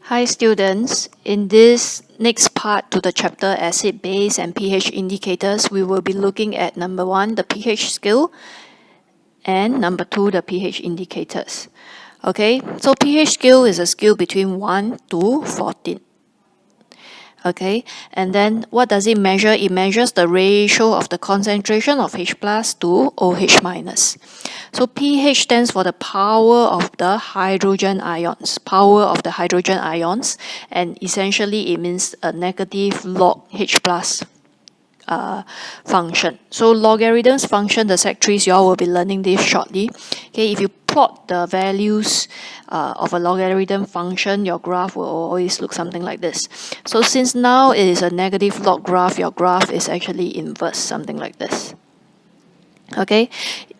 Hi students, in this next part to the chapter acid, base and pH indicators, we will be looking at number 1, the pH scale, and number 2, the pH indicators. Okay, so pH scale is a scale between 1 to 14. Okay, and then what does it measure? It measures the ratio of the concentration of H plus to OH minus. So pH stands for the power of the hydrogen ions, and essentially it means a negative log H plus function. So logarithms function, the sec 3s, you all will be learning this shortly. Okay, if you plot the values of a logarithm function, your graph will always look something like this. So since now it is a negative log graph, your graph is actually inverse, something like this. Okay,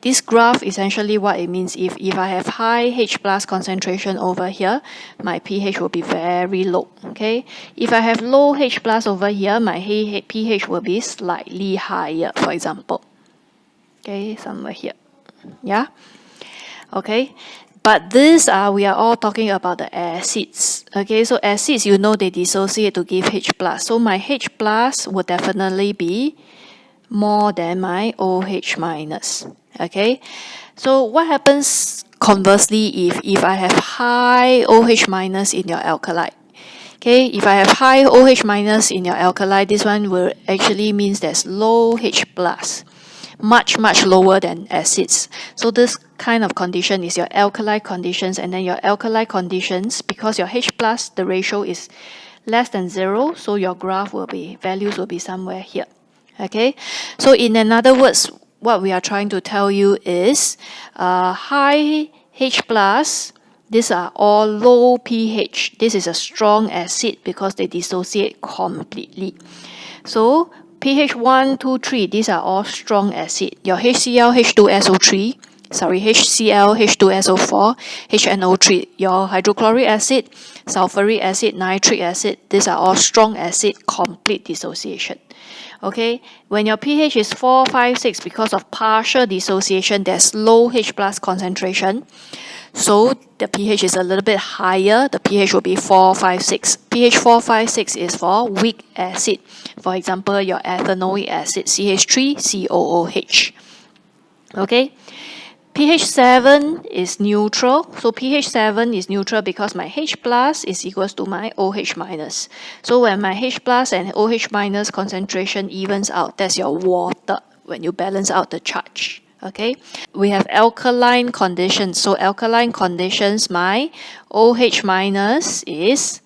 this graph essentially what it means, if I have high H plus concentration over here, my pH will be very low. Okay, if I have low H plus over here, my pH will be slightly higher, for example. Okay, somewhere here. Yeah. Okay, but these we are all talking about the acids. Okay, so acids, you know, they dissociate to give H plus. So my H plus will definitely be more than my OH minus. Okay, so what happens conversely if I have high OH minus in your alkali? Okay, if I have high OH minus in your alkali, this one will actually means there's low H plus, much lower than acids. So this kind of condition is your alkali conditions, and then your alkali conditions, because your H plus, the ratio is less than 0, so your graph will be, values will be somewhere here. Okay, so in another words, what we are trying to tell you is high H plus, these are all low pH. This is a strong acid because they dissociate completely. So pH 1, 2, 3, these are all strong acid. Your HCl, H2SO3, HCl, H2SO4, HNO3, your hydrochloric acid, sulfuric acid, nitric acid, these are all strong acid, complete dissociation. Okay, when your pH is 4, 5, 6, because of partial dissociation, there's low H plus concentration. So the pH is a little bit higher. The pH will be 4, 5, 6. pH 4, 5, 6 is for weak acid. For example, your ethanoic acid, CH3COOH. Okay, pH 7 is neutral. So pH 7 is neutral because my H plus is equals to my OH minus. So when my H plus and OH minus concentration evens out, that's your water when you balance out the charge. Okay, we have alkaline conditions. So alkaline conditions, my OH minus is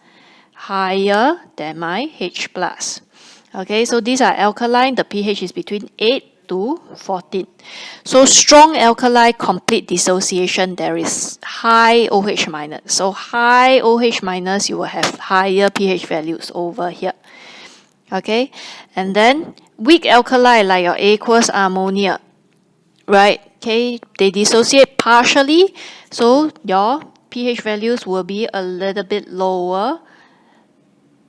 higher than my H plus. Okay, so these are alkaline. The pH is between 8 to 14. So strong alkali, complete dissociation, there is high OH minus. So high OH minus, you will have higher pH values over here. Okay, and then weak alkali like your aqueous ammonia, right? Okay, they dissociate partially, so your pH values will be a little bit lower.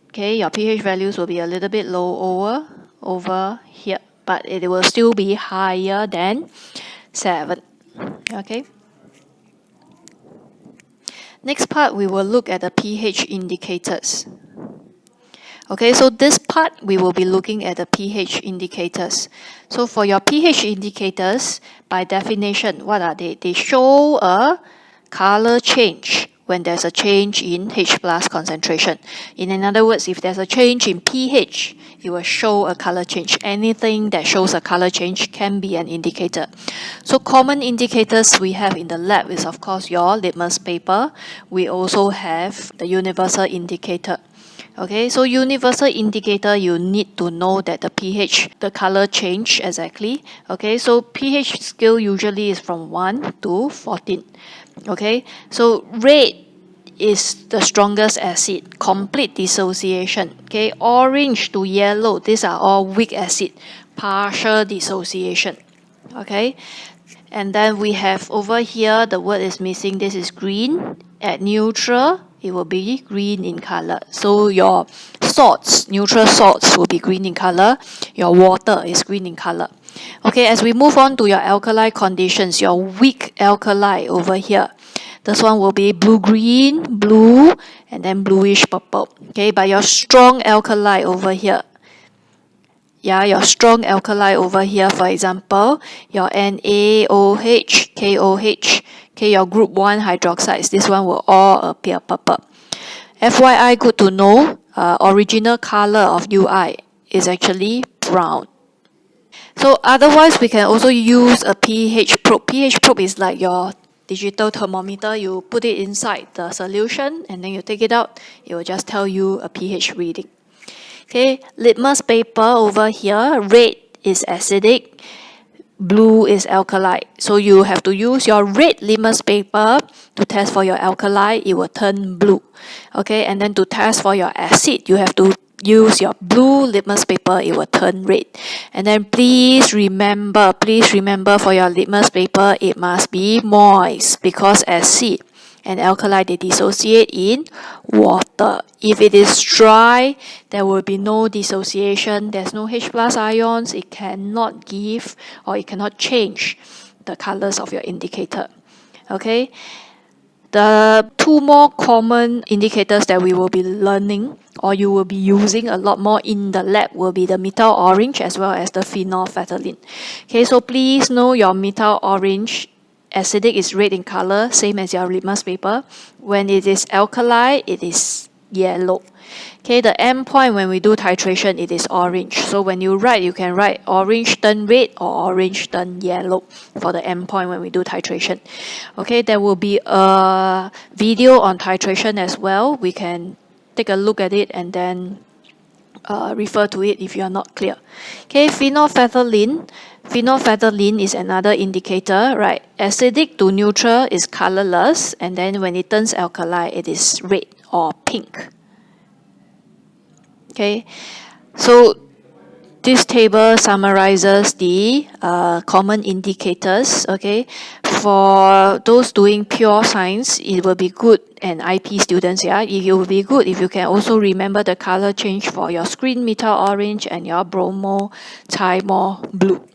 Okay, your pH values will be a little bit lower over here, but it will still be higher than 7. Okay. Next part, we will look at the pH indicators. Okay, so this part, we will be looking at the pH indicators. So for your pH indicators, by definition, what are they? They show a color change when there's a change in H plus concentration. In other words, if there's a change in pH, it will show a color change. Anything that shows a color change can be an indicator. So common indicators we have in the lab is, of course, your litmus paper. We also have the universal indicator. Okay, so universal indicator, you need to know that the pH, the color change exactly. Okay, so pH scale usually is from 1 to 14. Okay, so red is the strongest acid, complete dissociation. Okay, orange to yellow, these are all weak acid, partial dissociation. Okay, and then we have over here, the word is missing, this is green. At neutral, it will be green in color. So your salts, neutral salts will be green in color. Your water is green in color. Okay, as we move on to your alkali conditions, your weak alkali over here, This one will be blue-green, blue, and then bluish purple. Okay, but your strong alkali over here, yeah, your strong alkali over here, for example, your NaOH, KOH, okay, your group 1 hydroxides, this one will all appear purple. FYI, good to know, original color of UI is actually brown. So otherwise, we can also use a pH probe. pH probe is like your digital thermometer. You put it inside the solution and then you take it out. It will just tell you a pH reading. Okay, litmus paper over here, red is acidic, blue is alkali. So you have to use your red litmus paper to test for your alkali, it will turn blue. Okay, and then to test for your acid, you have to use your blue litmus paper, it will turn red. And then please remember for your litmus paper, it must be moist because acid and alkali, they dissociate in water. If it is dry, there will be no dissociation. There's no H plus ions. It cannot give or it cannot change the colors of your indicator. Okay. The two more common indicators that we will be learning or you will be using a lot more in the lab will be the methyl orange as well as the phenolphthalein. Okay, so please know your methyl orange acidic is red in color, same as your litmus paper. When it is alkali, it is yellow. Okay, the end point when we do titration, it is orange. So when you write, you can write orange turn red or orange turn yellow for the end point when we do titration. Okay, there will be a video on titration as well. We can take a look at it and then refer to it if you are not clear. Okay, phenolphthalein. Phenolphthalein is another indicator, right? Acidic to neutral is colorless, and then when it turns alkali, it is red or pink. Okay, so this table summarizes the common indicators. Okay, for those doing pure science, it will be good, and IP students, yeah, it will be good if you can also remember the color change for your screen methyl orange and your bromo thymol blue.